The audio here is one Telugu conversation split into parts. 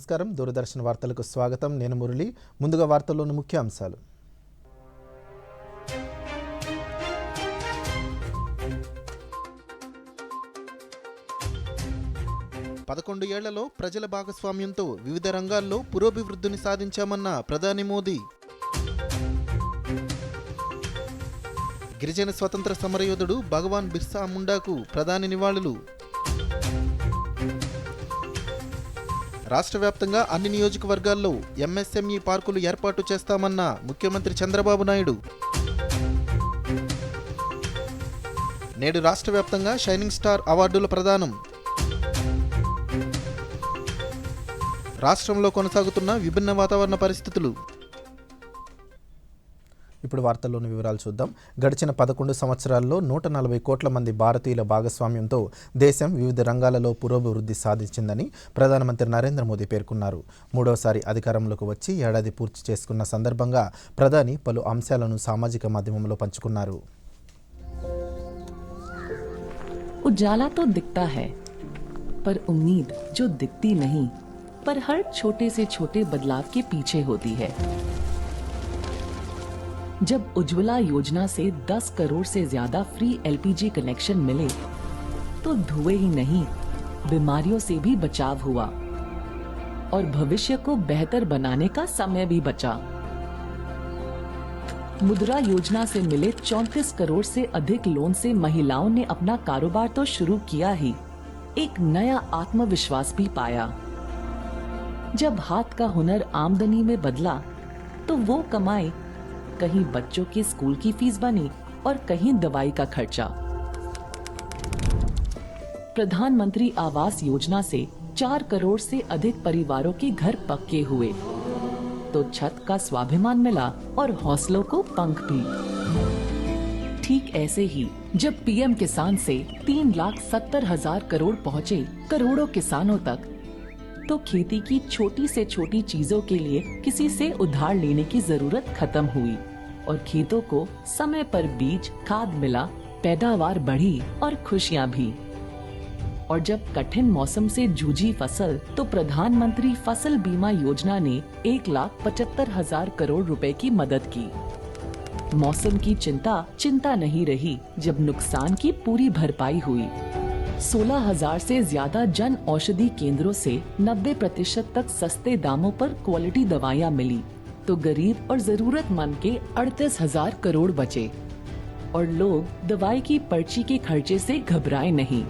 నమస్కారం. దూరదర్శన్ వార్తలకు స్వాగతం. నేను మురళి. ముందుగా వార్తల్లోని ముఖ్య అంశాలు. పదకొండు ఏళ్లలో ప్రజల భాగస్వామ్యంతో వివిధ రంగాల్లో పురోభివృద్ధిని సాధించామన్న ప్రధాని మోదీ. గిరిజన స్వతంత్ర సమరయోధుడు భగవాన్ బిర్సా ముండాకు ప్రధాని నివాళులు. రాష్ట్ర వ్యాప్తంగా అన్ని నియోజకవర్గాల్లో ఎంఎస్ఎంఈ పార్కులు ఏర్పాటు చేస్తామన్న ముఖ్యమంత్రి చంద్రబాబు నాయుడు. నేడు రాష్ట్ర వ్యాప్తంగా షైనింగ్ స్టార్ అవార్డుల ప్రదానం. రాష్ట్రంలో కొనసాగుతున్న విభిన్న వాతావరణ పరిస్థితులు. ఇప్పుడు వార్తల్లోని వివరాలు చూద్దాం. గడిచిన 11 సంవత్సరాల్లో 140 కోట్ల మంది భారతీయుల భాగస్వామ్యంతో దేశం వివిధ రంగాలలో పురోభివృద్ధి సాధించిందని ప్రధానమంత్రి నరేంద్ర మోదీ పేర్కొన్నారు. మూడవసారి అధికారంలోకి వచ్చి ఏడాది పూర్తి చేసుకున్న సందర్భంగా ప్రధాని పలు అంశాలను సామాజిక మాధ్యమంలో పంచుకున్నారు. उजाला तो दिखता है, पर उम्मीद जो दिखती नहीं, पर हर छोटे से छोटे बदलाव के पीछे होती है। जब उज्ज्वला योजना से 10 करोड़ से ज्यादा फ्री एलपीजी कनेक्शन मिले, तो धुएं ही नहीं, बीमारियों से भी बचाव हुआ और भविष्य को बेहतर बनाने का समय भी बचा। मुद्रा योजना से मिले 34 करोड़ से अधिक लोन से महिलाओं ने अपना कारोबार तो शुरू किया ही, एक नया आत्मविश्वास भी पाया। जब हाथ का हुनर आमदनी में बदला, तो वो कमाई कहीं बच्चों के स्कूल की फीस बनी और कहीं दवाई का खर्चा। प्रधानमंत्री आवास योजना से 4 करोड़ से अधिक परिवारों के घर पक्के हुए, तो छत का स्वाभिमान मिला और हौसलों को पंख भी। ठीक ऐसे ही जब पीएम किसान से 3,70,000 करोड़ पहुँचे करोड़ों किसानों तक, तो खेती की छोटी से छोटी चीजों के लिए किसी से उधार लेने की जरूरत खत्म हुई और खेतों को समय पर बीज खाद मिला, पैदावार बढ़ी और खुशियां भी। और जब कठिन मौसम से जूझी फसल, तो प्रधानमंत्री फसल बीमा योजना ने 1,75,000 करोड़ रुपए की मदद की। मौसम की चिंता नहीं रही जब नुकसान की पूरी भरपाई हुई। 16,000 से ज्यादा जन औषधि केंद्रों से 90% तक सस्ते दामों पर क्वालिटी दवाइयाँ मिली, तो गरीब और जरूरतमंद के 38,000 करोड़ बचे और लोग दवाई की पर्ची के खर्चे से घबराए नहीं।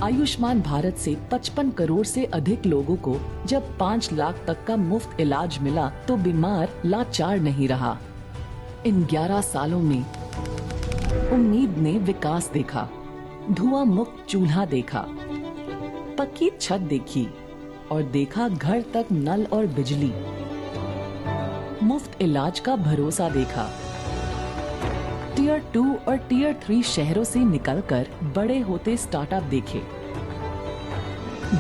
आयुष्मान भारत से 55 करोड़ से अधिक लोगों को जब 5 लाख तक का मुफ्त इलाज मिला, तो बीमार लाचार नहीं रहा। इन 11 सालों में उम्मीद ने विकास देखा, धुआं मुक्त चूल्हा देखा, पक्की छत देखी और देखा घर तक नल और बिजली, मुफ्त इलाज का भरोसा देखा। टियर 2 और टियर 3 शहरों से निकलकर बड़े होते स्टार्टअप देखे।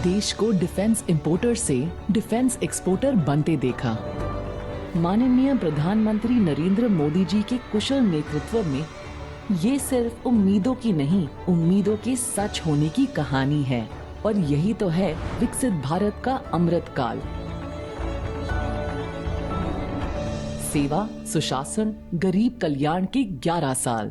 देश को डिफेंस इंपोर्टर से डिफेंस एक्सपोर्टर बनते देखा। माननीय प्रधानमंत्री नरेंद्र मोदी जी के कुशल नेतृत्व में ये सिर्फ उम्मीदों की नहीं, उम्मीदों के सच होने की कहानी है और यही तो है विकसित भारत का अमृत काल। सेवा, सुशासन, गरीब कल्याण के 11 साल।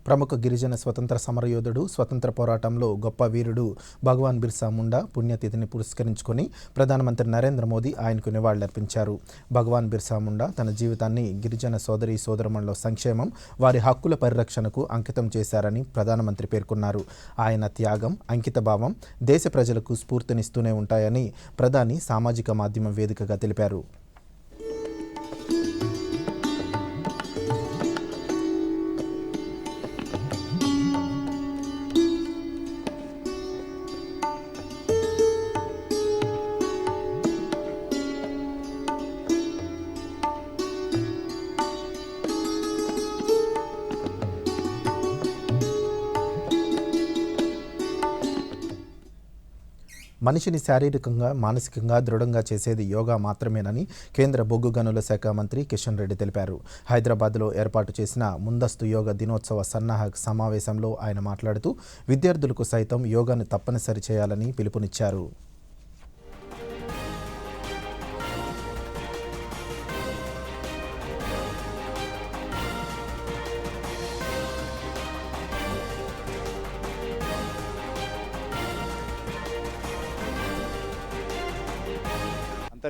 ప్రముఖ గిరిజన స్వతంత్ర సమరయోధుడు, స్వతంత్ర పోరాటంలో గొప్ప వీరుడు భగవాన్ బిర్సా ముండా పుణ్యతిథిని పురస్కరించుకొని ప్రధానమంత్రి నరేంద్ర మోదీ ఆయనకు నివాళులర్పించారు. భగవాన్ బిర్సా ముండా తన జీవితాన్ని గిరిజన సోదరీ సోదరుమణుల సంక్షేమం, వారి హక్కుల పరిరక్షణకు అంకితం చేశారని ప్రధానమంత్రి పేర్కొన్నారు. ఆయన త్యాగం, అంకితభావం దేశ ప్రజలకు స్ఫూర్తినిస్తూనే ఉంటాయని ప్రధాని సామాజిక మాధ్యమం వేదికగా తెలిపారు. మనిషిని శారీరకంగా, మానసికంగా దృఢంగా చేసేది యోగా మాత్రమేనని కేంద్ర బొగ్గు గనుల శాఖ మంత్రి కిషన్ రెడ్డి తెలిపారు. హైదరాబాద్లో ఏర్పాటు చేసిన ముందస్తు యోగా దినోత్సవ సన్నాహక సమావేశంలో ఆయన మాట్లాడుతూ విద్యార్థులకు సైతం యోగాను తప్పనిసరి చేయాలని పిలుపునిచ్చారు.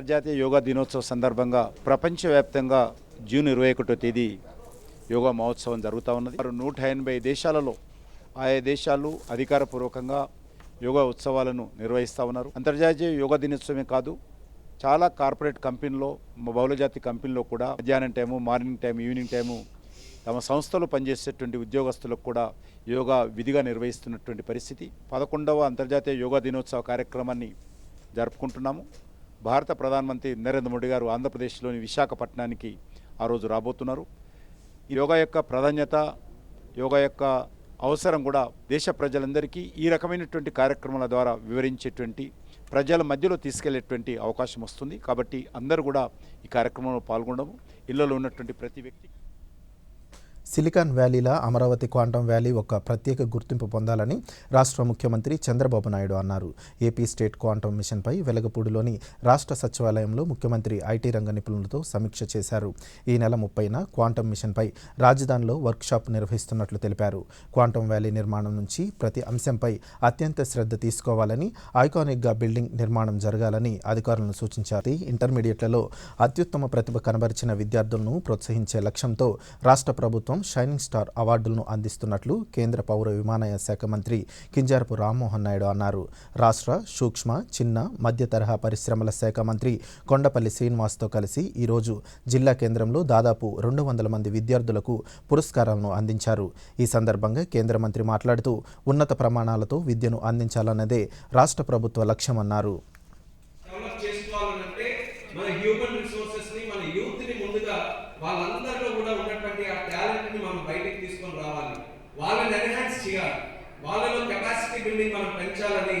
అంతర్జాతీయ యోగా దినోత్సవ సందర్భంగా ప్రపంచవ్యాప్తంగా జూన్ 21వ తేదీ యోగా మహోత్సవం జరుగుతూ ఉన్నది. 180 దేశాలలో ఆయా దేశాలు అధికారపూర్వకంగా యోగా ఉత్సవాలను నిర్వహిస్తూ ఉన్నారు. అంతర్జాతీయ యోగా దినోత్సవమే కాదు, చాలా కార్పొరేట్ కంపెనీలో, బహుళజాతి కంపెనీలో కూడా మధ్యాహ్నం time, morning time, evening time తమ సంస్థలో పనిచేసేటువంటి ఉద్యోగస్తులకు కూడా యోగా విధిగా నిర్వహిస్తున్నటువంటి పరిస్థితి. 11వ అంతర్జాతీయ యోగా దినోత్సవ కార్యక్రమాన్ని జరుపుకుంటున్నాము. భారత ప్రధానమంత్రి నరేంద్ర మోడీ గారు ఆంధ్రప్రదేశ్లోని విశాఖపట్నానికి ఆ రోజు రాబోతున్నారు. ఈ యోగా యొక్క ప్రాధాన్యత, యోగా యొక్క అవసరం కూడా దేశ ప్రజలందరికీ ఈ రకమైనటువంటి కార్యక్రమాల ద్వారా వివరించేటువంటి, ప్రజల మధ్యలో తీసుకెళ్లేటువంటి అవకాశం వస్తుంది. కాబట్టి అందరూ కూడా ఈ కార్యక్రమంలో పాల్గొనడము, ఇళ్లలో ఉన్నటువంటి ప్రతి వ్యక్తి. సిలికాన్ వ్యాలీలా అమరావతి క్వాంటమ్ వ్యాలీ ఒక ప్రత్యేక గుర్తింపు పొందాలని రాష్ట్ర ముఖ్యమంత్రి చంద్రబాబు నాయుడు అన్నారు. ఏపీ స్టేట్ క్వాంటమ్ మిషన్పై వెలగపూడిలోని రాష్ట్ర సచివాలయంలో ముఖ్యమంత్రి ఐటీ రంగ నిపుణులతో సమీక్ష చేశారు. ఈ నెల 30న క్వాంటమ్ మిషన్పై రాజధానిలో వర్క్షాప్ నిర్వహిస్తున్నట్లు తెలిపారు. క్వాంటమ్ వ్యాలీ నిర్మాణం నుంచి ప్రతి అంశంపై అత్యంత శ్రద్ధ తీసుకోవాలని, ఐకానిక్గా బిల్డింగ్ నిర్మాణం జరగాలని అధికారులను సూచించారు. ఇంటర్మీడియట్లలో అత్యుత్తమ ప్రతిభ కనబరిచిన విద్యార్థులను ప్రోత్సహించే లక్ష్యంతో రాష్ట్ర ప్రభుత్వం షైనింగ్ స్టార్ అవార్డులను అందిస్తున్నట్లు కేంద్ర పౌర విమానయాన శాఖ మంత్రి కింజారపు రామ్మోహన్ నాయుడు అన్నారు. రాష్ట్ర సూక్ష్మ, చిన్న, మధ్య తరహా పరిశ్రమల శాఖ మంత్రి కొండపల్లి శ్రీనివాస్తో కలిసి ఈరోజు జిల్లా కేంద్రంలో దాదాపు 200 మంది విద్యార్థులకు పురస్కారాలను అందించారు. ఈ సందర్భంగా కేంద్ర మంత్రి మాట్లాడుతూ ఉన్నత ప్రమాణాలతో విద్యను అందించాలన్నదే రాష్ట్ర ప్రభుత్వ లక్ష్యమన్నారు. వాళ్ళందరిలో కూడా ఉన్నటువంటి ఆ టాలెంట్ని మనం బయటకు తీసుకొని రావాలి, వాళ్ళని ఎన్హాన్స్ చేయాలి, వాళ్ళలో కెపాసిటీ బిల్డింగ్ మనం పెంచాలని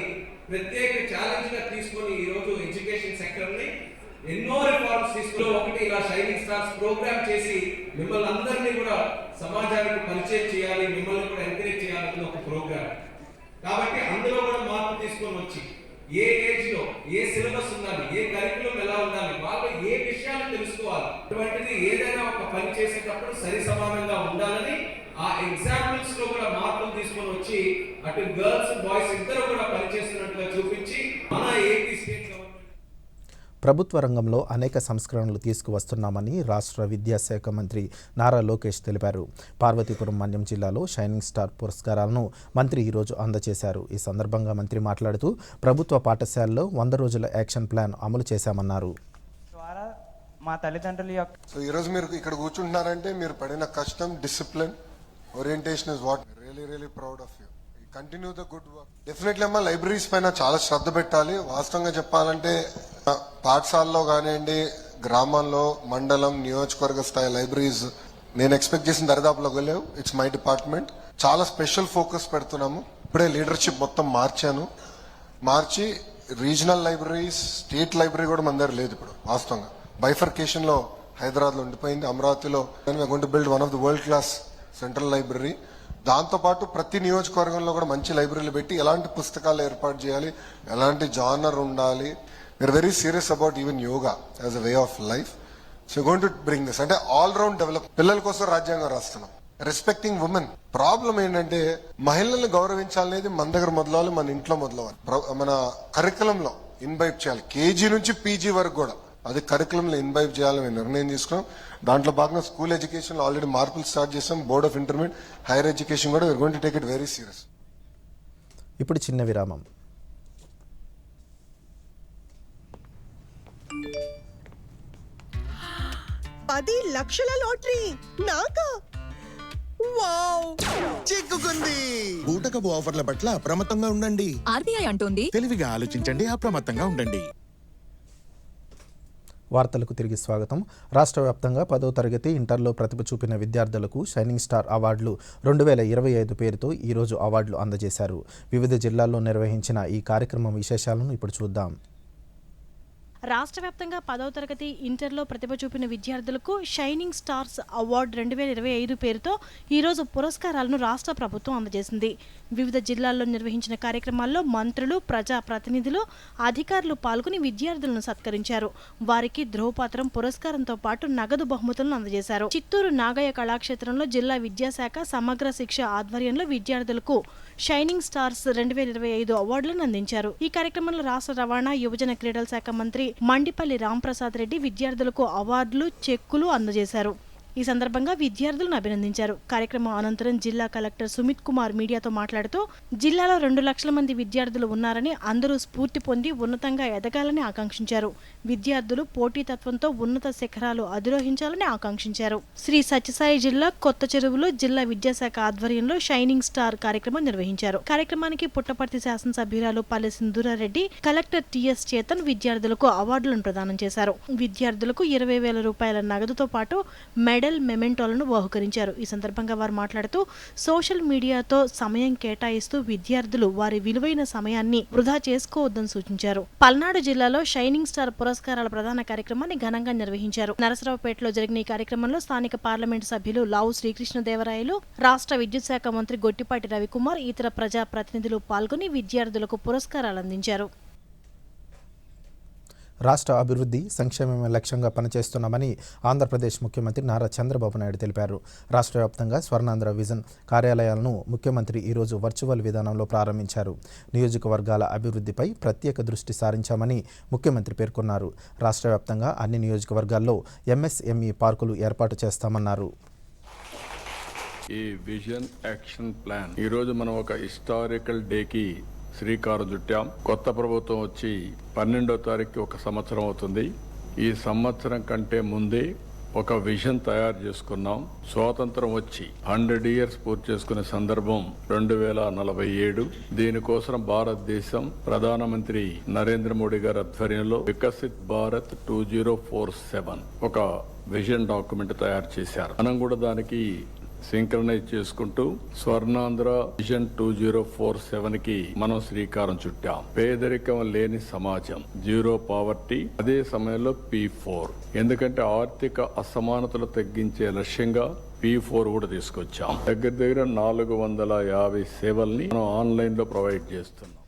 ప్రత్యేక ఛాలెంజ్గా తీసుకొని ఈరోజు ఎడ్యుకేషన్ సెక్టర్ని ఎన్నో రిఫార్మ్స్ తీసుకుని ఒకటి ఇలా షైనింగ్ స్టార్స్ ప్రోగ్రామ్ చేసి మిమ్మల్ని అందరినీ కూడా సమాజానికి పరిచయం చేయాలి, మిమ్మల్ని కూడా ఎంకరేజ్ చేయాలని ఒక ప్రోగ్రామ్. కాబట్టి అందులో కూడా మార్పు తీసుకొని వచ్చి ఏ ఏజ్ లో ఏ సిలబస్ ఉండాలి, ఏ కరికులం ఎలా ఉండాలి, వాళ్ళు ఏ విషయాలు తెలుసుకోవాలి, అటువంటిది ఏదైనా ఒక పని చేసేటప్పుడు సరి సమానంగా ఉండాలని ఆ ఎగ్జాంపుల్స్ లో కూడా మార్పులు తీసుకొని వచ్చి అటు గర్ల్స్ బాయ్స్ ఇద్దరు కూడా పనిచేస్తున్నట్టుగా చూపించి మన ఏపీ స్టేట్ గవర్నమెంట్ ప్రభుత్వ రంగంలో అనేక సంస్కరణలు తీసుకువస్తున్నామని రాష్ట్ర విద్యాశాఖ మంత్రి నారా లోకేష్ తెలిపారు. పార్వతీపురం మన్యం జిల్లాలో షైనింగ్ స్టార్ పురస్కారాలను మంత్రి ఈరోజు అందజేశారు. ఈ సందర్భంగా మంత్రి మాట్లాడుతూ ప్రభుత్వ పాఠశాలలో 100 రోజుల యాక్షన్ ప్లాన్ అమలు చేశామన్నారు. మా తల్లిదండ్రుల యొక్క సో ఈరోజు మీరు ఇక్కడ కూర్చుంటున్నారంటే మీరు పడిన కష్టం, discipline, orientation is what really proud of you. Continue the good work. Definitely అమ్మా లైబ్రరీస్ పైన చాలా శ్రద్ధ పెట్టాలి. వాస్తవంగా చెప్పాలంటే పాఠశాలలో కానివ్వండి, గ్రామాల్లో, మండలం, నియోజకవర్గ స్థాయి లైబ్రరీస్ నేను ఎక్స్పెక్ట్ చేసిన దరిదాపులోకి వెళ్ళావు. It's my department. చాలా స్పెషల్ ఫోకస్ పెడుతున్నాము. ఇప్పుడే లీడర్షిప్ మొత్తం మార్చి రీజనల్ లైబ్రరీస్, స్టేట్ లైబ్రరీ కూడా మన దగ్గర లేదు ఇప్పుడు. వాస్తవంగా బైఫర్కేషన్ లో హైదరాబాద్ లో ఉండిపోయింది. అమరావతిలో going to build one of the world class central library. దాంతోపాటు ప్రతి నియోజకవర్గంలో కూడా మంచి లైబ్రరీలు పెట్టి ఎలాంటి పుస్తకాలు ఏర్పాటు చేయాలి, ఎలాంటి జానర్ ఉండాలి. We are very serious about even yoga as a way of life. So going to bring this అంటే ఆల్ రౌండ్ డెవలప్. పిల్లల కోసం రాజ్యాంగం రాస్తున్నాం. Respecting women. ప్రాబ్లం ఏంటంటే మహిళల్ని గౌరవించాలనేది మన దగ్గర మొదలవాలి, మన ఇంట్లో మొదలవాలి. మన కరికులంలో ఇన్వైట్ చేయాలి. కేజీ నుంచి పీజీ వరకు కూడా అది కరికులంలో ఇన్వైట్ చేయాలని మేము నిర్ణయం తీసుకున్నాం. దాంట్లో భాగంగా స్కూల్ ఎడ్యుకేషన్ లో ఆల్రెడీ మార్పులు స్టార్ట్ చేసాం. Board of intermediate higher education కూడా we are going to take it very serious. ఇప్పుడు చిన్న విరామం. $10 లక్షల లాటరీ నాకా? వావ్! చిక్కుకుంది. బూటకపు ఆఫర్ల పట్ల అప్రమత్తంగా ఉండండి. ఆర్బీఐ అంటోంది తెలివిగా ఆలోచించండి, అప్రమత్తంగా ఉండండి. వార్తలకు తిరిగి స్వాగతం. రాష్ట్ర వ్యాప్తంగా 10వ తరగతి, ఇంటర్లో ప్రతిభ చూపిన విద్యార్థులకు షైనింగ్ స్టార్ అవార్డులు 2025 పేరుతో ఈరోజు అవార్డులు అందజేశారు. వివిధ జిల్లాల్లో నిర్వహించిన ఈ కార్యక్రమం విశేషాలను ఇప్పుడు చూద్దాం. రాష్ట్ర వ్యాప్తంగా 10వ తరగతి, ఇంటర్లో ప్రతిభ చూపిన విద్యార్థులకు షైనింగ్ స్టార్స్ అవార్డు 2025 పేరుతో ఈరోజు పురస్కారాలను రాష్ట్ర ప్రభుత్వం అందజేసింది. వివిధ జిల్లాల్లో నిర్వహించిన కార్యక్రమాల్లో మంత్రులు, ప్రజా ప్రతినిధులు, అధికారులు పాల్గొని విద్యార్థులను సత్కరించారు. వారికి ధ్రువపత్రం, పురస్కారంతో పాటు నగదు బహుమతులను అందజేశారు. చిత్తూరు నాగయ్య కళాక్షేత్రంలో జిల్లా విద్యాశాఖ సమగ్ర శిక్ష ఆధ్వర్యంలో విద్యార్థులకు షైనింగ్ స్టార్స్ 2025 అవార్డులను అందించారు. ఈ కార్యక్రమంలో రాష్ట్ర రవాణా, యువజన క్రీడల శాఖ మంత్రి మండిపల్లి రాంప్రసాద్ రెడ్డి విద్యార్థులకు అవార్డులు, చెక్కులు అందజేశారు. ఈ సందర్భంగా విద్యార్థులను అభినందించారు. కార్యక్రమం అనంతరం జిల్లా కలెక్టర్ సుమిత్ కుమార్ మీడియాతో మాట్లాడుతూ జిల్లాలో 2 లక్షల మంది విద్యార్థులు ఉన్నారని, అందరూ స్ఫూర్తి పొంది ఉన్నతంగా ఎదగాలని ఆకాంక్షించారు. విద్యార్థులు పోటీతత్వంతో ఉన్నత శిఖరాలు అధిరోహించాలని ఆకాంక్షించారు. శ్రీ సత్యసాయి జిల్లా కొత్త చెరువులో జిల్లా విద్యాశాఖ ఆధ్వర్యంలో షైనింగ్ స్టార్ కార్యక్రమం నిర్వహించారు. కార్యక్రమానికి పుట్టపర్తి శాసనసభ్యురాలు పల్లె సింధూరారెడ్డి, కలెక్టర్ టిఎస్ చేతన్ విద్యార్థులకు అవార్డులను ప్రదానం చేశారు. విద్యార్థులకు 20,000 రూపాయల నగదుతో పాటు మెడల్, మెమెంటోలను బహుకరించారు. ఈ సందర్భంగా వారు మాట్లాడుతూ సోషల్ మీడియాతో సమయం కేటాయిస్తూ విద్యార్థులు వారి విలువైన సమయాన్ని వృధా చేసుకోవద్దని సూచించారు. పల్నాడు జిల్లాలో షైనింగ్ స్టార్ పురస్కారాల ప్రధాన కార్యక్రమాన్ని ఘనంగా నిర్వహించారు. నరసరావుపేటలో జరిగిన ఈ కార్యక్రమంలో స్థానిక పార్లమెంటు సభ్యులు లావు శ్రీకృష్ణదేవరాయలు, రాష్ట్ర విద్యుత్ శాఖ మంత్రి గొట్టిపాటి రవికుమార్, ఇతర ప్రజా ప్రతినిధులు పాల్గొని విద్యార్థులకు పురస్కారాలు అందించారు. రాష్ట్ర అభివృద్ధి, సంక్షేమమే లక్ష్యంగా పనిచేస్తున్నామని ఆంధ్రప్రదేశ్ ముఖ్యమంత్రి నారా చంద్రబాబు నాయుడు తెలిపారు. రాష్ట్ర వ్యాప్తంగా స్వర్ణాంధ్ర విజన్ కార్యాలయాలను ముఖ్యమంత్రి ఈరోజు వర్చువల్ విధానంలో ప్రారంభించారు. నియోజకవర్గాల అభివృద్ధిపై ప్రత్యేక దృష్టి సారించామని ముఖ్యమంత్రి పేర్కొన్నారు. రాష్ట్ర వ్యాప్తంగా అన్ని నియోజకవర్గాల్లో ఎంఎస్ఎంఈ పార్కులు ఏర్పాటు చేస్తామన్నారు. ఈ విజన్ యాక్షన్ ప్లాన్ ఈరోజు మనం ఒక హిస్టారికల్ డేకి శ్రీకారం చుట్టాం. కొత్త ప్రభుత్వం వచ్చి 12వ తారీఖుకి 1 సంవత్సరం అవుతుంది. ఈ సంవత్సరం కంటే ముందే ఒక విజన్ తయారు చేసుకున్నాం. స్వాతంత్రం వచ్చి 100 ఇయర్స్ పూర్తి చేసుకునే సందర్భం 2047. దీనికోసం భారతదేశం ప్రధానమంత్రి నరేంద్ర మోడీ గారి ఆధ్వర్యంలో వికసిత్ భారత్ 2047 ఒక విజన్ డాక్యుమెంట్ తయారు చేశారు. మనం కూడా దానికి సింక్రనైజ్ చేసుకుంటూ స్వర్ణాంధ్ర విజన్ 2047కి మనం శ్రీకారం చుట్టాం. పేదరికం లేని సమాజం, జీరో పావర్టీ, అదే సమయంలో P4, ఎందుకంటే ఆర్థిక అసమానతలు తగ్గించే లక్ష్యంగా P4 కూడా తీసుకొచ్చాం. దగ్గర 450 సేవల్ని మనం ఆన్లైన్లో ప్రొవైడ్ చేస్తున్నాం.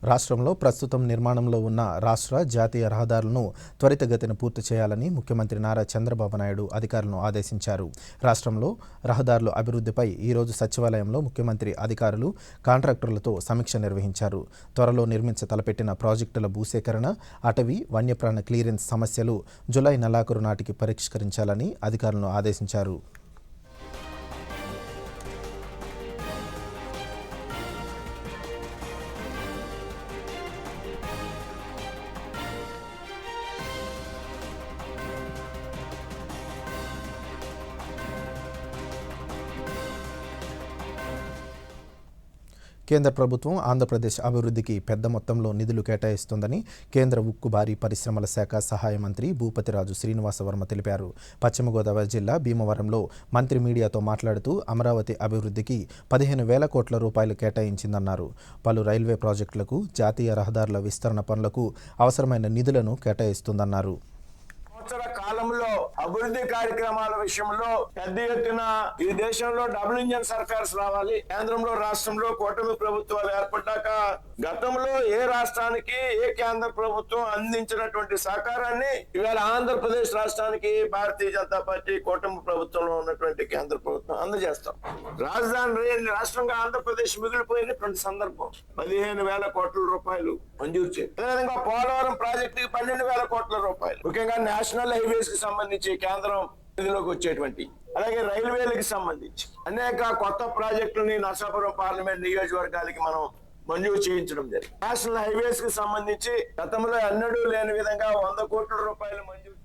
రాష్ట్రంలో ప్రస్తుతం నిర్మాణంలో ఉన్న రాష్ట్ర, జాతీయ రహదారులను త్వరితగతిన పూర్తి చేయాలని ముఖ్యమంత్రి నారా చంద్రబాబు నాయుడు అధికారులను ఆదేశించారు. రాష్ట్రంలో రహదారుల అభివృద్ధిపై ఈరోజు సచివాలయంలో ముఖ్యమంత్రి అధికారులు, కాంట్రాక్టర్లతో సమీక్ష నిర్వహించారు. త్వరలో నిర్మించ తలపెట్టిన ప్రాజెక్టుల భూసేకరణ, అటవీ, వన్యప్రాణ క్లియరెన్స్ సమస్యలు జులై నెలాఖరు నాటికి పరిష్కరించాలని అధికారులను ఆదేశించారు. కేంద్ర ప్రభుత్వం ఆంధ్రప్రదేశ్ అభివృద్ధికి పెద్ద మొత్తంలో నిధులు కేటాయిస్తోందని కేంద్ర ఉక్కు భారీ పరిశ్రమల శాఖ సహాయ మంత్రి భూపతిరాజు శ్రీనివాసవర్మ తెలిపారు. పశ్చిమ గోదావరి జిల్లా భీమవరంలో మంత్రి మీడియాతో మాట్లాడుతూ అమరావతి అభివృద్ధికి 15,000 కోట్ల రూపాయలు కేటాయించిందన్నారు. పలు రైల్వే ప్రాజెక్టులకు, జాతీయ రహదారుల విస్తరణ పనులకు అవసరమైన నిధులను కేటాయిస్తుందన్నారు. సంవత్సర కాలంలో అభివృద్ధి కార్యక్రమాల విషయంలో పెద్ద ఎత్తున ఈ దేశంలో డబుల్ ఇంజన్ సర్కార్స్ రావాలి. కేంద్రంలో, రాష్ట్రంలో కూటమి ప్రభుత్వాలు ఏర్పడ్డాక గతంలో ఏ రాష్ట్రానికి ఏ కేంద్ర ప్రభుత్వం అందించినటువంటి సహకారాన్ని ఇవాళ ఆంధ్రప్రదేశ్ రాష్ట్రానికి భారతీయ జనతా పార్టీ కూటమి ప్రభుత్వంలో ఉన్నటువంటి కేంద్ర ప్రభుత్వం అందజేస్తాం. రాజధాని రాష్ట్రంగా ఆంధ్రప్రదేశ్ మిగిలిపోయినటువంటి సందర్భం 15,000 కోట్ల రూపాయలు మంజూరు చేయాలి. అదేవిధంగా పోలవరం ప్రాజెక్టుకి 12,000 కోట్ల రూపాయలు, ముఖ్యంగా నేషనల్ హైవేస్ కి సంబంధించి కేంద్రం నిధిలోకి వచ్చేటువంటి, అలాగే రైల్వేలకు సంబంధించి అనేక కొత్త ప్రాజెక్టులని నరసాపురం పార్లమెంట్ నియోజకవర్గాలకి మనం మంజూరు చేయించడం జరిగింది. నేషనల్ హైవేస్ కి సంబంధించి గతంలో ఎన్నడూ లేని విధంగా 100 కోట్ల రూపాయలు మంజూరు.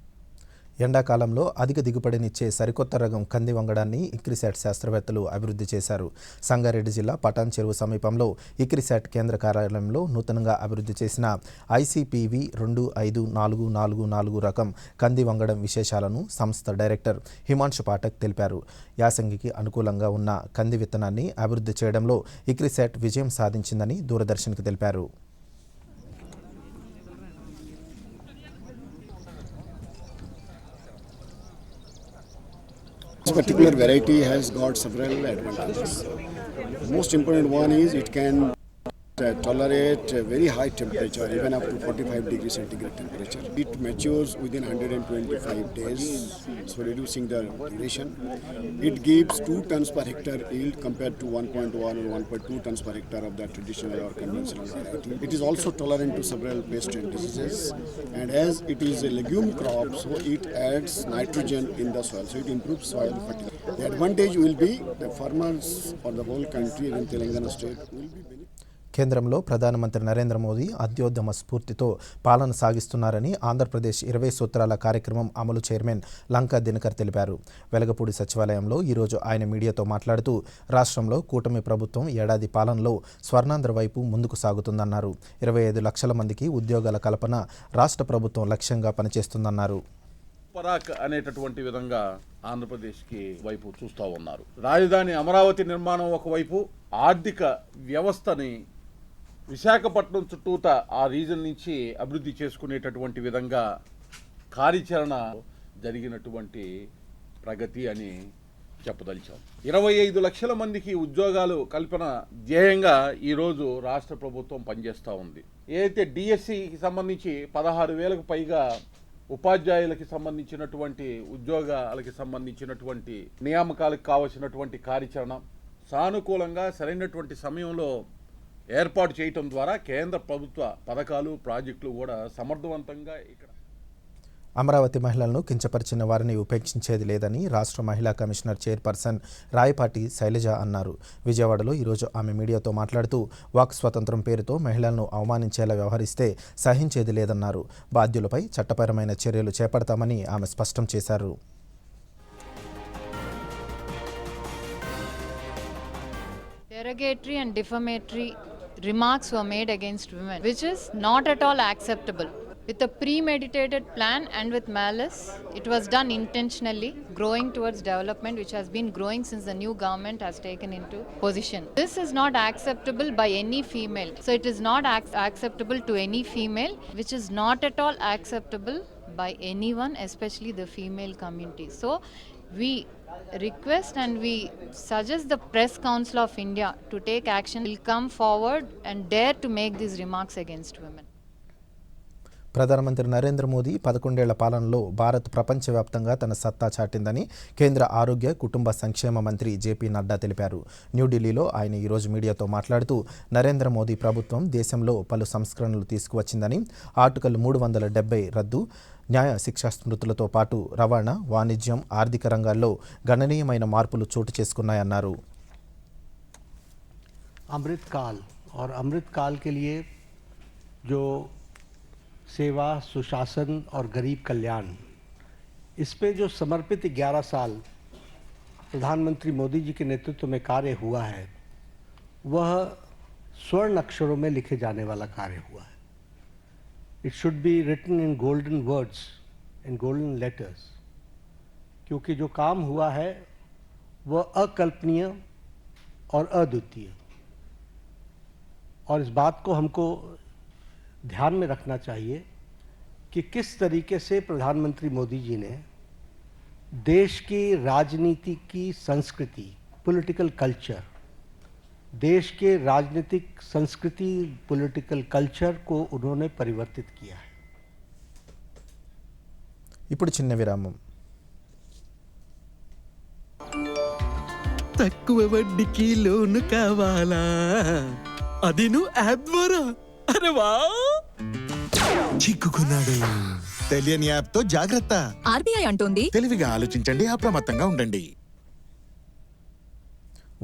ఎండాకాలంలో అధిక దిగుబడినిచ్చే సరికొత్త రకం కంది వంగడాన్ని ఇక్రిసాట్ శాస్త్రవేత్తలు అభివృద్ధి చేశారు. సంగారెడ్డి జిల్లా పటాన్ చెరువు సమీపంలో ఇక్రిసాట్ కేంద్ర కార్యాలయంలో నూతనంగా అభివృద్ధి చేసిన ICPV 25444 రకం కంది వంగడం విశేషాలను సంస్థ డైరెక్టర్ హిమాంశు పాఠక్ తెలిపారు. యాసంగికి అనుకూలంగా ఉన్న కంది విత్తనాన్ని అభివృద్ధి చేయడంలో ఇక్రిసాట్ విజయం సాధించిందని దూరదర్శన్కి తెలిపారు. This particular variety has got several advantages. The most important one is it can Tolerate very high temperature, even up to 45 degrees centigrade temperature. It matures within 125 days, so reducing the duration. It gives 2 tons per hectare yield compared to 1.1 or 1.2 tons per hectare of the traditional or conventional variety. It is also tolerant to several pests and diseases, and as it is a legume crop, so it adds nitrogen in the soil, so it improves soil fertility. The advantage will be the farmers or the whole country in Telangana state will be benefited. కేంద్రంలో ప్రధానమంత్రి నరేంద్ర మోదీ అత్యుత్తమ స్ఫూర్తితో పాలన సాగిస్తున్నారని ఆంధ్రప్రదేశ్ 20 సూత్రాల కార్యక్రమం అమలు చైర్మన్ లంకా దినకర్ తెలిపారు. వెలగపూడి సచివాలయంలో ఈరోజు ఆయన మీడియాతో మాట్లాడుతూ రాష్ట్రంలో కూటమి ప్రభుత్వం ఏడాది పాలనలో స్వర్ణాంధ్ర వైపు ముందుకు సాగుతుందన్నారు. 25 లక్షల మందికి ఉద్యోగాల కల్పన రాష్ట్ర ప్రభుత్వం లక్ష్యంగా పనిచేస్తుందన్నారు. పరాక్ అనేటటువంటి విధంగా ఆంధ్రప్రదేశ్కి వైపు చూస్తూ ఉన్నారు. రాజధాని అమరావతి నిర్మాణం ఒకవైపు, ఆర్థిక వ్యవస్థని విశాఖపట్నం చుట్టూత ఆ రీజన్ నుంచి అభివృద్ధి చేసుకునేటటువంటి విధంగా కార్యాచరణ జరిగినటువంటి ప్రగతి అని చెప్పదలిచాం. 25 లక్షల మందికి ఉద్యోగాలు కల్పన ధ్యేయంగా ఈరోజు రాష్ట్ర ప్రభుత్వం పనిచేస్తూ ఉంది. ఏదైతే డిఎస్సికి సంబంధించి 16,000కు పైగా ఉపాధ్యాయులకి సంబంధించినటువంటి ఉద్యోగాలకి సంబంధించినటువంటి నియామకాలకు కావలసినటువంటి కార్యాచరణ సానుకూలంగా సరైనటువంటి సమయంలో ఏర్పాటు చేయటం ద్వారా కేంద్ర ప్రభుత్వ పథకాలు ప్రాజెక్టులు కూడా సమర్థవంతంగా ఇక్కడ. అమరావతి మహిళలను కించపరిచిన వారిని ఉపేక్షించేది లేదని రాష్ట్ర మహిళా కమిషనర్ చైర్పర్సన్ రాయపాటి శైలజ అన్నారు. విజయవాడలో ఈరోజు ఆమె మీడియాతో మాట్లాడుతూ వాక్ స్వాతంత్రం పేరుతో మహిళలను అవమానించేలా వ్యవహరిస్తే సహించేది లేదన్నారు. బాధ్యులపై చట్టపరమైన చర్యలు చేపడతామని ఆమె స్పష్టం చేశారు. Derogatory and defamatory remarks were made against women, which is not at all acceptable. With a premeditated plan and with malice, it was done intentionally, growing towards development, which has been growing since the new government has taken into position. This is not acceptable by any female. So it is not acceptable to any female, which is not at all acceptable by anyone, especially the female community. So we request and we suggest the Press Council of India to take action, will come forward and dare to make these remarks against women. ప్రధానమంత్రి నరేంద్ర మోదీ 11 ఏళ్ల పాలనలో భారత్ ప్రపంచవ్యాప్తంగా తన సత్తా చాటిందని కేంద్ర ఆరోగ్య కుటుంబ సంక్షేమ మంత్రి జేపీ నడ్డా తెలిపారు. న్యూఢిల్లీలో ఆయన ఈరోజు మీడియాతో మాట్లాడుతూ నరేంద్ర మోదీ ప్రభుత్వం దేశంలో పలు సంస్కరణలు తీసుకువచ్చిందని, ఆర్టికల్ 370 రద్దు, న్యాయ శిక్షా స్మృతులతో పాటు రవాణా, వాణిజ్యం, ఆర్థిక రంగాల్లో గణనీయమైన మార్పులు చోటు చేసుకున్నాయన్నారు. अमृतकाल और अमृतकाल के लिए जो सेवा, सुशासन और गरीब कल्याण, इस पे जो समर्पित 11 साल प्रधानमंत्री मोदी जी के नेतृत्व में कार्य हुआ है, वह स्वर्ण अक्षरों में लिखे जाने वाला कार्य हुआ है. It should be written in golden words, in golden letters, क्योंकि जो काम हुआ है वह अकल्पनीय और अद्वितीय, और इस बात को हमको ध्यान में रखना चाहिए कि किस तरीके से प्रधानमंत्री मोदी जी ने देश की राजनीति की संस्कृति, पॉलिटिकल कल्चर, देश के राजनीतिक संस्कृति, पॉलिटिकल कल्चर को उन्होंने परिवर्तित किया है. ఇప్పుడు చిన్న విరామం. తక్కువ వడ్డీకి లోను కావాలా? అది నువ్వు యాప్ ద్వారా. అరే వా, చిక్కుకున్నాడు. తెలియని యాప్ తో జాగ్రత్త. ఆర్బీఐ అంటోంది తెలివిగా ఆలోచించండి, అప్రమత్తంగా ఉండండి.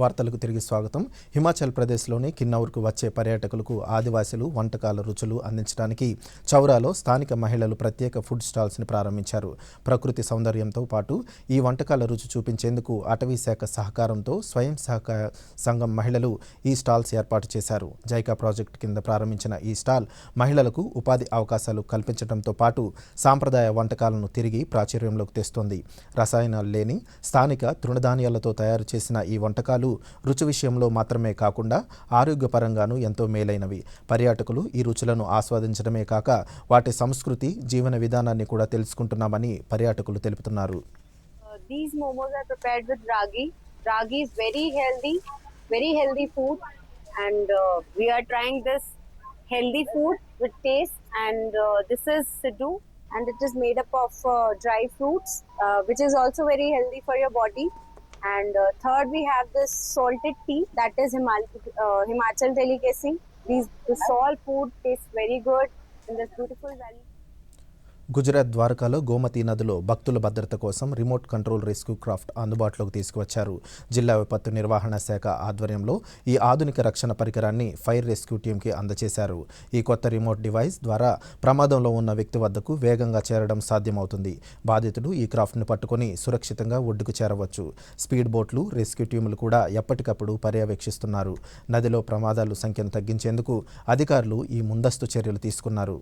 వార్తలకు తిరిగి స్వాగతం. హిమాచల్ ప్రదేశ్లోని కిన్నౌర్కు వచ్చే పర్యాటకులకు ఆదివాసీలు వంటకాల రుచులు అందించడానికి చౌరాలో స్థానిక మహిళలు ప్రత్యేక ఫుడ్ స్టాల్స్ని ప్రారంభించారు. ప్రకృతి సౌందర్యంతో పాటు ఈ వంటకాల రుచి చూపించేందుకు అటవీ శాఖ సహకారంతో స్వయం సహకార సంఘం మహిళలు ఈ స్టాల్స్ ఏర్పాటు చేశారు. జైకా ప్రాజెక్టు కింద ప్రారంభించిన ఈ స్టాల్ మహిళలకు ఉపాధి అవకాశాలు కల్పించడంతో పాటు సాంప్రదాయ వంటకాలను తిరిగి ప్రాచుర్యంలోకి తెస్తోంది. రసాయనాలు లేని స్థానిక తృణధాన్యాలతో తయారు చేసిన ఈ వంటకాలు రుచి విషయంలో మాత్రమే కాకుండా ఆరోగ్యపరంగానూ ఎంతో మేలైనవి. పర్యాటకులు ఈ రుచులను ఆస్వాదించడమే కాక వాటి సంస్కృతి, జీవన విధానాన్ని కూడా తెలుసుకుంటున్నామని పర్యాటకులు తెలుపుతున్నారు. These momos are prepared with ragi. Ragi is very healthy food, and we are trying this healthy food with taste, and this is Siddu, and it is made up of dry fruits, which is also very healthy for your body. And third, we have this salted tea, that is Himachal delicacy. This all food tastes very good in this beautiful valley. Gujarat ద్వారకాలో Gomati నదిలో భక్తుల భద్రత కోసం రిమోట్ కంట్రోల్ రెస్క్యూ క్రాఫ్ట్ అందుబాటులోకి తీసుకువచ్చారు. జిల్లా విపత్తు నిర్వహణ శాఖ ఆధ్వర్యంలో ఈ ఆధునిక రక్షణ పరికరాన్ని ఫైర్ రెస్క్యూ టీంకి అందజేశారు. ఈ కొత్త రిమోట్ డివైస్ ద్వారా ప్రమాదంలో ఉన్న వ్యక్తి వద్దకు వేగంగా చేరడం సాధ్యమవుతుంది. బాధితుడు ఈ క్రాఫ్ట్ను పట్టుకొని సురక్షితంగా ఒడ్డుకు చేరవచ్చు. స్పీడ్ బోట్లు, రెస్క్యూ టీములు కూడా ఎప్పటికప్పుడు పర్యవేక్షిస్తున్నారు. నదిలో ప్రమాదాల సంఖ్యను తగ్గించేందుకు అధికారులు ఈ ముందస్తు చర్యలు తీసుకున్నారు.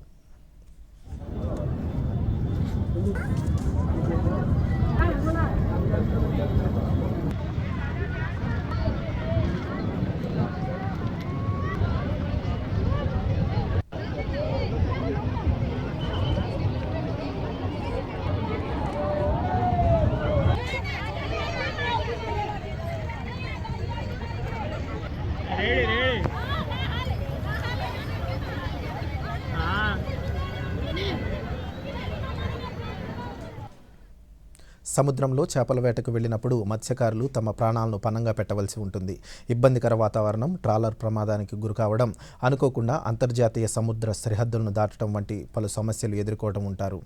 సముద్రంలో చేపల వేటకు వెళ్ళినప్పుడు మత్స్యకారులు తమ ప్రాణాలను పణంగా పెట్టవలసి ఉంటుంది. ఇబ్బందికర వాతావరణం, ట్రాలర్ ప్రమాదానికి గురికావడం, అనుకోకుండా అంతర్జాతీయ సముద్ర సరిహద్దులను దాటడం వంటి పలు సమస్యలు ఎదుర్కోవడం ఉంటారు.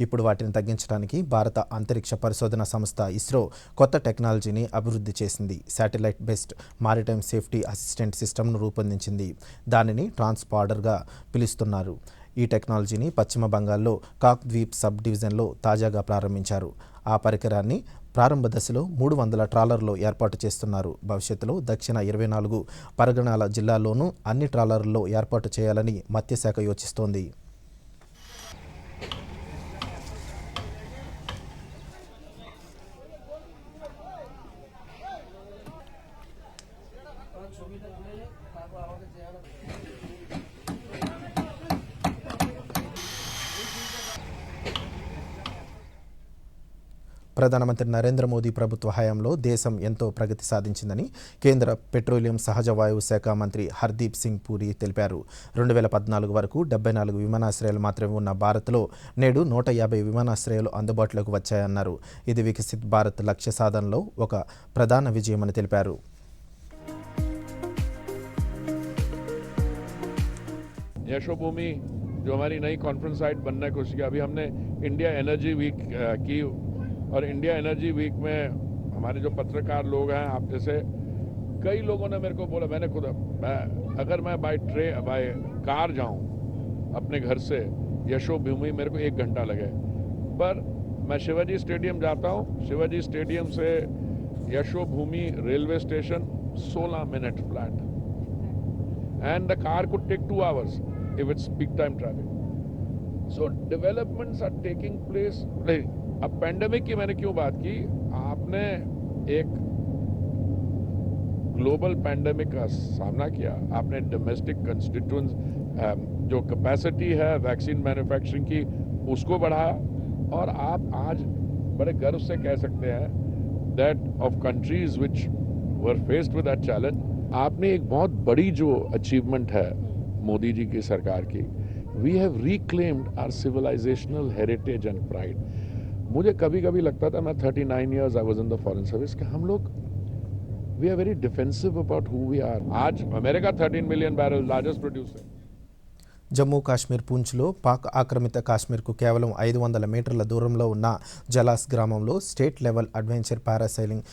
ఇప్పుడు వాటిని తగ్గించడానికి భారత అంతరిక్ష పరిశోధన సంస్థ ఇస్రో కొత్త టెక్నాలజీని అభివృద్ధి చేసింది. Satellite based maritime safety assistant సిస్టమ్ను రూపొందించింది. దానిని ట్రాన్స్పాండర్గా పిలుస్తున్నారు. ఈ టెక్నాలజీని పశ్చిమ బంగాల్లో కాక్ ద్వీప్ సబ్ డివిజన్లో తాజాగా ప్రారంభించారు. ఆ పరికరాన్ని ప్రారంభ దశలో 300 ట్రాలర్లో ఏర్పాటు చేస్తున్నారు. భవిష్యత్తులో దక్షిణ 24 పరగణాల జిల్లాల్లోనూ అన్ని ట్రాలర్లలో ఏర్పాటు చేయాలని మత్స్యశాఖ యోచిస్తోంది. ప్రధానమంత్రి నరేంద్ర మోదీ ప్రభుత్వ హయాంలో దేశం ఎంతో ప్రగతి సాధించిందని కేంద్ర పెట్రోలియం సహజ వాయువు శాఖ మంత్రి హర్దీప్ సింగ్ పూరి తెలిపారు. 2014 వరకు 74 విమానాశ్రయాలు మాత్రమే ఉన్న భారత్లో నేడు 150 విమానాశ్రయాలు అందుబాటులోకి వచ్చాయన్నారు. ఇది వికసిత్ భారత్ లక్ష్య సాధనలో ఒక ప్రధాన విజయమని తెలిపారు. यशोभूमि जो हमारी नई कॉन्फ्रेंस साइट बनने की कोशिश की, अभी हमने इंडिया एनर्जी वीक की, और इंडिया एनर्जी वीक में हमारे जो पत्रकार लोग हैं, आप जैसे कई लोगों ने मेरे को बोला, मैंने खुद अगर मैं बाय कार जाऊं अपने घर से यशोभूमि मेरे को 1 घंटा लगे, पर मैं शिवाजी स्टेडियम जाता हूं, शिवाजी स्टेडियम से Yashobhoomi railway station 16 minute flat, and the car could take 2 hours if it's peak time traffic. So developments are taking place. अब पैंडेमिक की मैंने क्यों बात की, आपने एक ग्लोबल पैंडेमिक का सामना किया, आपने डोमेस्टिक कंस्टिट्यूएंस जो कैपेसिटी है वैक्सीन मैन्युफैक्चरिंग की उसको बढ़ाया, और आप आज बड़े गर्व से कह सकते हैं that of countries which were faced with that challenge, आपने एक बहुत बड़ी जो अचीवमेंट है मोदी जी की सरकार की, we have reclaimed our civilisational heritage and pride. मुझे कभी कभी लगता था, मैं 39 years I was in the foreign service, कि हम लोग we are very defensive about who we are. आज America 13 million barrel largest producer. Jammu Kashmir పూంచ్లో పాక్ ఆక్రమిత కాశ్మీర్కు కేవలం 500 మీటర్ల దూరంలో ఉన్న జలాస్ గ్రామంలో స్టేట్ లెవెల్ అడ్వెంచర్ పారాసైలింగ్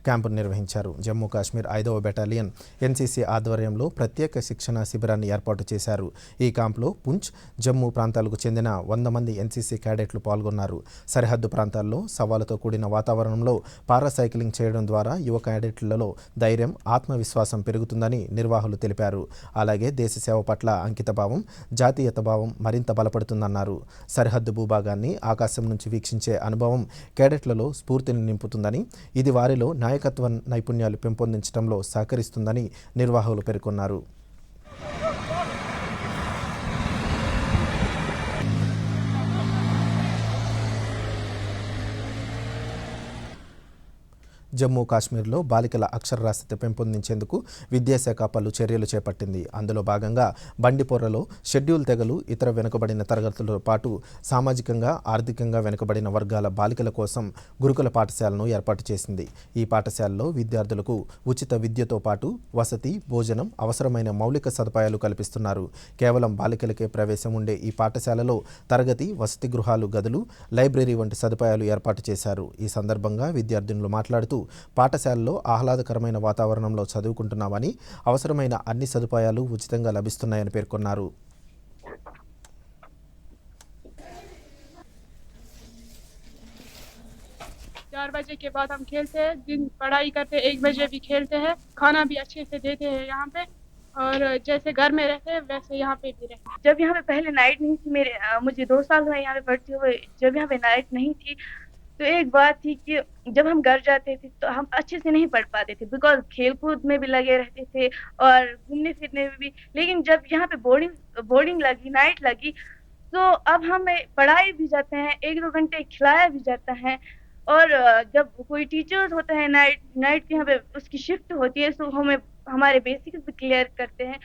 క్యాంపును నిర్వహించారు. జమ్మూ కాశ్మీర్ 5వ బెటాలియన్ ఎన్సీసీ ఆధ్వర్యంలో ప్రత్యేక శిక్షణ శిబిరాన్ని ఏర్పాటు చేశారు. ఈ క్యాంపులో పుంచ్, జమ్మూ ప్రాంతాలకు చెందిన 100 మంది ఎన్సీసీ క్యాడెట్లు పాల్గొన్నారు. సరిహద్దు ప్రాంతాల్లో సవాలుతో కూడిన వాతావరణంలో పారాసైక్లింగ్ చేయడం ద్వారా యువ క్యాడెట్లలో ధైర్యం, ఆత్మవిశ్వాసం పెరుగుతుందని నిర్వాహకులు తెలిపారు. అలాగే దేశ సేవ పట్ల అంకితభావం, జాతీయత భావం మరింత బలపడుతుందన్నారు. సరిహద్దు భూభాగాన్ని ఆకాశం నుంచి వీక్షించే అనుభవం క్యాడెట్లలో స్ఫూర్తిని నింపుతుందని, ఇది వారిలో నాయకత్వ నైపుణ్యాలు పెంపొందించడంలో సహకరిస్తుందని నిర్వాహకులు పేర్కొన్నారు. జమ్మూ కాశ్మీర్లో బాలికల అక్షరాస్యత పెంపొందించేందుకు విద్యాశాఖ పలు చర్యలు చేపట్టింది. అందులో భాగంగా బండిపోరలో షెడ్యూల్ తెగలు, ఇతర వెనుకబడిన తరగతులతో పాటు సామాజికంగా, ఆర్థికంగా వెనుకబడిన వర్గాల బాలికల కోసం గురుకుల పాఠశాలను ఏర్పాటు చేసింది. ఈ పాఠశాలలో విద్యార్థులకు ఉచిత విద్యతో పాటు వసతి, భోజనం, అవసరమైన మౌలిక సదుపాయాలు కల్పిస్తున్నారు. కేవలం బాలికలకే ప్రవేశం ఉండే ఈ పాఠశాలలో తరగతి, వసతి గృహాలు, గదులు, లైబ్రరీ వంటి సదుపాయాలు ఏర్పాటు చేశారు. ఈ సందర్భంగా విద్యార్థినులు మాట్లాడుతూ పాఠశాలలో ఆహ్లాదకరమైన వాతావరణంలో చదువుకుంటున్నామని, అవసరమైన అన్ని సదుపాయాలు ఉచితంగా లభిస్తున్నాయని పేర్కొన్నారు. 4 बजे के बाद हम खेलते हैं, दिन पढ़ाई करते हैं, 1 बजे भी खेलते हैं, खाना भी अच्छे से देते हैं यहाँ पे, और जैसे घर में रहते हैं वैसे यहाँ पे भी रहते हैं। जब यहाँ पे पहले नाइट नहीं थी, मुझे 2 साल हुए यहाँ पे पढ़ते हुए, जब यहाँ पे नाइट नहीं थी तो एक बात थी कि जब हम घर जाते थे तो हम अच्छे से नहीं पढ़ पाते थे, बिकॉज खेल कूद में भी लगे रहते थे और घूमने फिरने में भी। लेकिन जब यहाँ पे बोर्डिंग लगी, नाइट लगी, तो अब हमें पढ़ाई भी जाते हैं, 1-2 घंटे खिलाया भी जाता है, और जब कोई टीचर्स होते हैं नाइट के यहाँ पे उसकी शिफ्ट होती है, तो हमें हमारे बेसिक्स भी क्लियर करते हैं।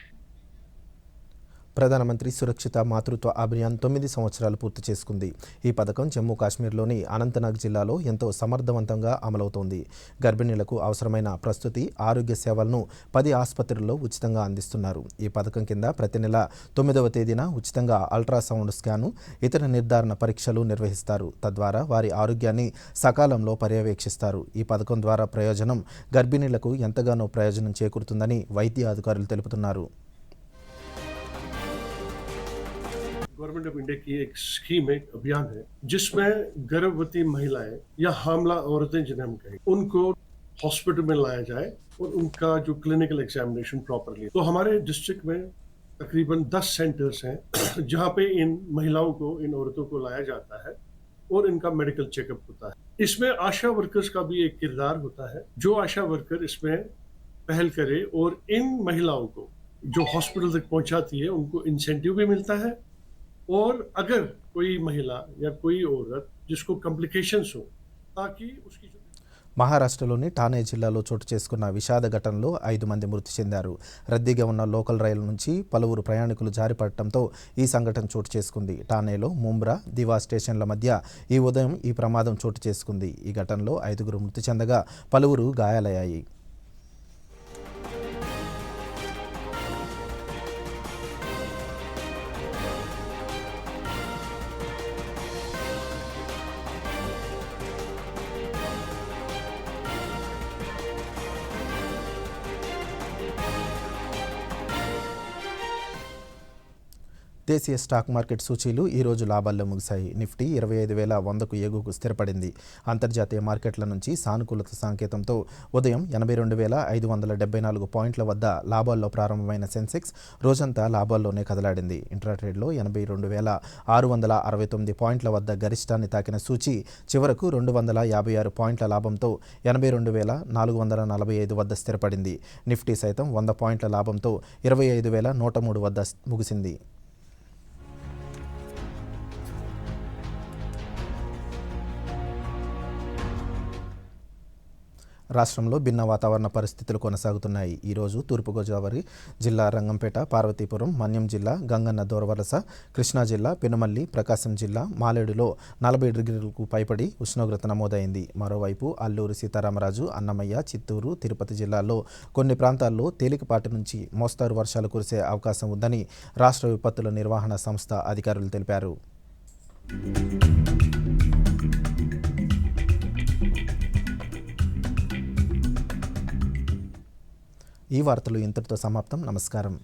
ప్రధానమంత్రి సురక్షిత మాతృత్వ అభియాన్ 9 సంవత్సరాలు పూర్తి చేసుకుంది. ఈ పథకం జమ్మూ కాశ్మీర్లోని అనంతనాగ్ జిల్లాలో ఎంతో సమర్థవంతంగా అమలవుతోంది. గర్భిణీలకు అవసరమైన ప్రస్తుతి, ఆరోగ్య సేవలను 10 ఆసుపత్రుల్లో ఉచితంగా అందిస్తున్నారు. ఈ పథకం కింద ప్రతి నెల 9వ తేదీన ఉచితంగా అల్ట్రాసౌండ్ స్కాను, ఇతర నిర్ధారణ పరీక్షలు నిర్వహిస్తారు. తద్వారా వారి ఆరోగ్యాన్ని సకాలంలో పర్యవేక్షిస్తారు. ఈ పథకం ద్వారా ప్రయోజనం గర్భిణీలకు ఎంతగానో ప్రయోజనం చేకూరుతుందని వైద్య అధికారులు తెలుపుతున్నారు. गवर्नमेंट ऑफ इंडिया की एक स्कीम है, अभियान है, जिसमें गर्भवती महिलाएं या हामला औरतें जिन्हें हम कहें, उनको हॉस्पिटल में लाया जाए और उनका जो क्लिनिकल एग्जामिनेशन प्रॉपरली। तो हमारे डिस्ट्रिक्ट में तकरीबन 10 सेंटर्स हैं जहां पे इन महिलाओं को, इन औरतों को लाया जाता है और इनका मेडिकल चेकअप होता है। इसमें आशा वर्कर्स का भी एक किरदार होता है, जो आशा वर्कर इसमें पहल करे और इन महिलाओं को जो हॉस्पिटल तक पहुंचाती है उनको इंसेंटिव भी मिलता है, और अगर कोई महिला या कोई औरत जिसको कॉम्प्लिकेशंस हो, ताकि उसकी మహారాష్ట్రలోని ఠానే జిల్లాలో చోటు చేసుకున్న విషాద ఘటనలో 5 మంది మృతి చెందారు. రద్దీగా ఉన్న లోకల్ రైలు నుంచి పలువురు ప్రయాణికులు జారిపడటంతో ఈ సంఘటన చోటు చేసుకుంది. ఠానేలో ముంబ్రా, దివా స్టేషన్ల మధ్య ఈ ఉదయం ఈ ప్రమాదం చోటు చేసుకుంది. ఈ ఘటనలో 5గురు మృతి చెందగా పలువురు గాయాలయ్యాయి. దేశీయ స్టాక్ మార్కెట్ సూచీలు ఈరోజు లాభాల్లో ముగిశాయి. నిఫ్టీ 25,100కు ఎగువకు స్థిరపడింది. అంతర్జాతీయ మార్కెట్ల నుంచి సానుకూలత సంకేతంతో ఉదయం 82,574 పాయింట్ల వద్ద లాభాల్లో ప్రారంభమైన సెన్సెక్స్ రోజంతా లాభాల్లోనే కదలాడింది. ఇంట్రాట్రేడ్లో 82,669 పాయింట్ల వద్ద గరిష్టాన్ని తాకిన సూచీ చివరకు 256 పాయింట్ల లాభంతో 82,445 వద్ద స్థిరపడింది. నిఫ్టీ సైతం 100 పాయింట్ల లాభంతో 25,103 వద్ద ముగిసింది. రాష్ట్రంలో భిన్న వాతావరణ పరిస్థితులు కొనసాగుతున్నాయి. ఈరోజు తూర్పుగోదావరి జిల్లా రంగంపేట, పార్వతీపురం, మన్యం జిల్లా గంగన్న దోరవలస, కృష్ణా జిల్లా పెనుమల్లి, ప్రకాశం జిల్లా మాలేడులో 40 డిగ్రీలకు పైబడి ఉష్ణోగ్రత నమోదైంది. మరోవైపు అల్లూరు సీతారామరాజు, అన్నమయ్య, చిత్తూరు, తిరుపతి జిల్లాల్లో కొన్ని ప్రాంతాల్లో తేలికపాటి నుంచి మోస్తారు వర్షాలు కురిసే అవకాశం ఉందని రాష్ట్ర విపత్తుల నిర్వహణ సంస్థ అధికారులు తెలిపారు. ఈ వార్తలు ఇంతటితో సమాప్తం. నమస్కారం.